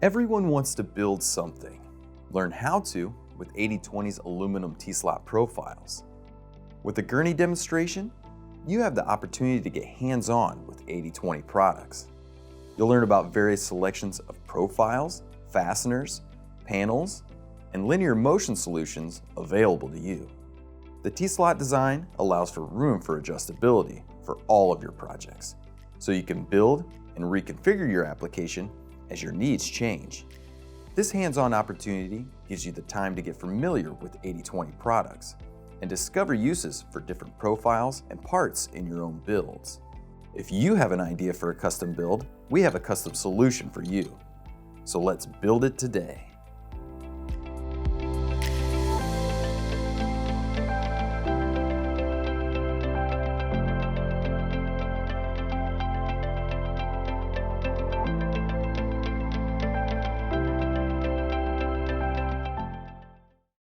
Everyone wants to build something. Learn how to with 80/20's aluminum T-slot profiles. With the Gurney demonstration, you have the opportunity to get hands-on with 80/20 products. You'll learn about various selections of profiles, fasteners, panels, and linear motion solutions available to you. The T-slot design allows for room for adjustability for all of your projects, so you can build and reconfigure your application as your needs change. This hands-on opportunity gives you the time to get familiar with 80/20 products and discover uses for different profiles and parts in your own builds. If you have an idea for a custom build, we have a custom solution for you. So let's build it today.